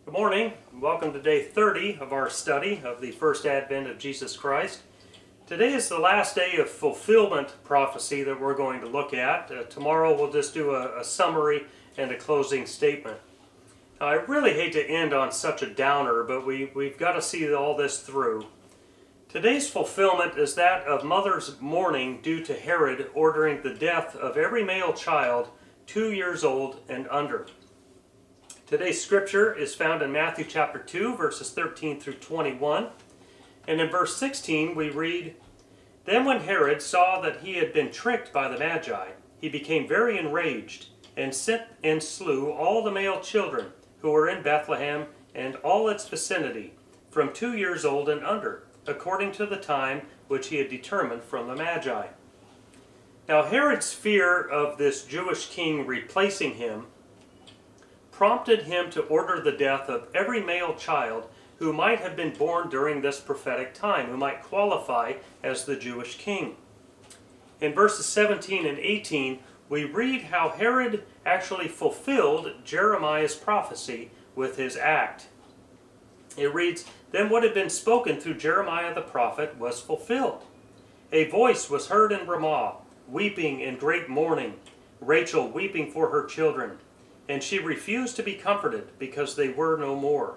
Good morning. Welcome to day 30 of our study of the first advent of Jesus Christ. Today is the last day of fulfillment prophecy that we're going to look at. Tomorrow we'll just do a summary and a closing statement. Now, I really hate to end on such a downer, but we've got to see all this through. Today's fulfillment is that of mother's mourning due to Herod ordering the death of every male child 2 years old and under. Today's scripture is found in Matthew chapter 2, verses 13 through 21. And in verse 16 we read, "Then when Herod saw that he had been tricked by the Magi, he became very enraged, and sent and slew all the male children who were in Bethlehem and all its vicinity, from 2 years old and under, according to the time which he had determined from the Magi." Now Herod's fear of this Jewish king replacing him prompted him to order the death of every male child who might have been born during this prophetic time, who might qualify as the Jewish king. In verses 17 and 18, we read how Herod actually fulfilled Jeremiah's prophecy with his act. It reads, "Then what had been spoken through Jeremiah the prophet was fulfilled. A voice was heard in Ramah, weeping in great mourning, Rachel weeping for her children. And she refused to be comforted because they were no more."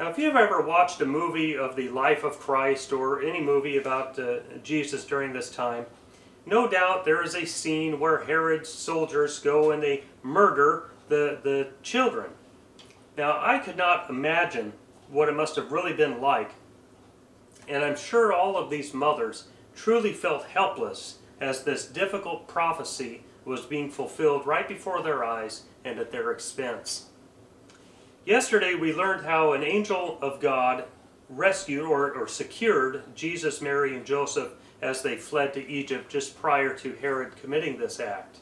Now, if you've ever watched a movie of the life of Christ or any movie about Jesus during this time, no doubt there is a scene where Herod's soldiers go and they murder the children. Now, I could not imagine what it must have really been like, and I'm sure all of these mothers truly felt helpless as this difficult prophecy was being fulfilled right before their eyes and at their expense. Yesterday we learned how an angel of God rescued or secured Jesus, Mary, and Joseph as they fled to Egypt just prior to Herod committing this act.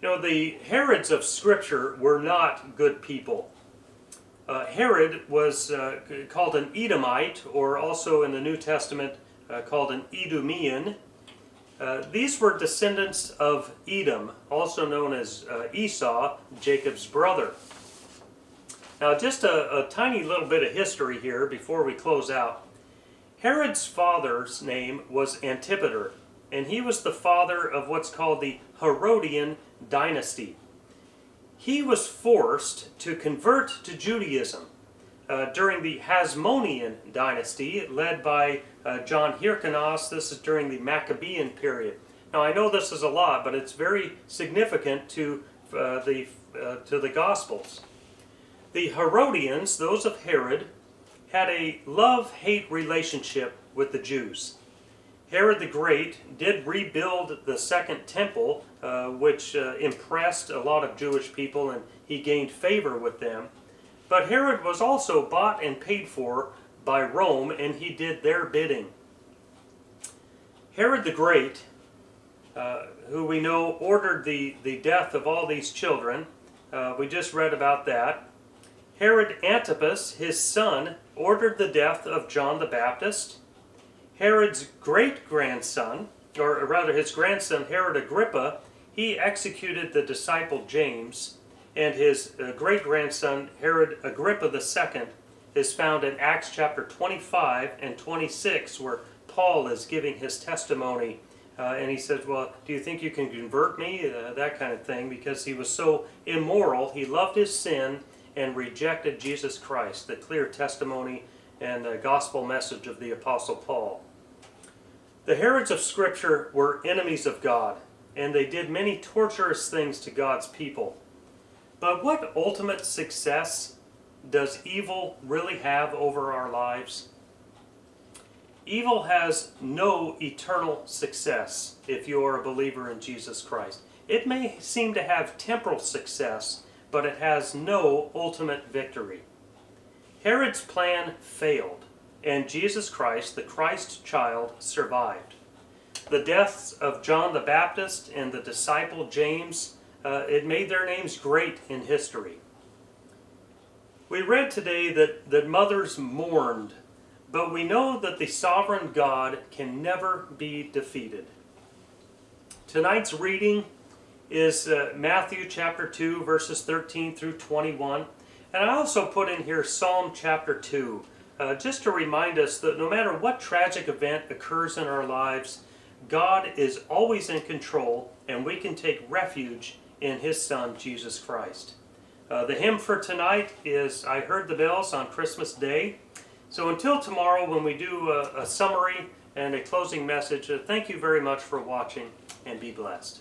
You know, the Herods of Scripture were not good people. Herod was called an Edomite, or also in the New Testament called an Idumean. These were descendants of Edom, also known as Esau, Jacob's brother. Now, just a tiny little bit of history here before we close out. Herod's father's name was Antipater, and he was the father of what's called the Herodian dynasty. He was forced to convert to Judaism during the Hasmonean dynasty, led by John Hyrcanus. This is during the Maccabean period. Now, I know this is a lot, but it's very significant to the Gospels. The Herodians, those of Herod, had a love-hate relationship with the Jews. Herod the Great did rebuild the Second Temple, which impressed a lot of Jewish people, and he gained favor with them. But Herod was also bought and paid for by Rome, and he did their bidding. Herod the Great, who we know ordered the death of all these children, we just read about that. Herod Antipas, his son, ordered the death of John the Baptist. Herod's great-grandson, or rather his grandson Herod Agrippa, he executed the disciple James. And his great-grandson, Herod Agrippa II, is found in Acts chapter 25 and 26, where Paul is giving his testimony. And he says, well, do you think you can convert me? That kind of thing, because he was so immoral. He loved his sin and rejected Jesus Christ, the clear testimony and the gospel message of the Apostle Paul. The Herods of Scripture were enemies of God, and they did many torturous things to God's people. But what ultimate success does evil really have over our lives? Evil has no eternal success if you are a believer in Jesus Christ. It may seem to have temporal success, but it has no ultimate victory. Herod's plan failed, and Jesus Christ, the Christ child, survived. The deaths of John the Baptist and the disciple James, it made their names great in history. We read today that mothers mourned, but we know that the sovereign God can never be defeated. Tonight's reading is Matthew chapter 2, verses 13 through 21. And I also put in here Psalm chapter 2, just to remind us that no matter what tragic event occurs in our lives, God is always in control, and we can take refuge in His Son, Jesus Christ. The hymn for tonight is I Heard the Bells on Christmas Day. So until tomorrow when we do a summary and a closing message, thank you very much for watching, and be blessed.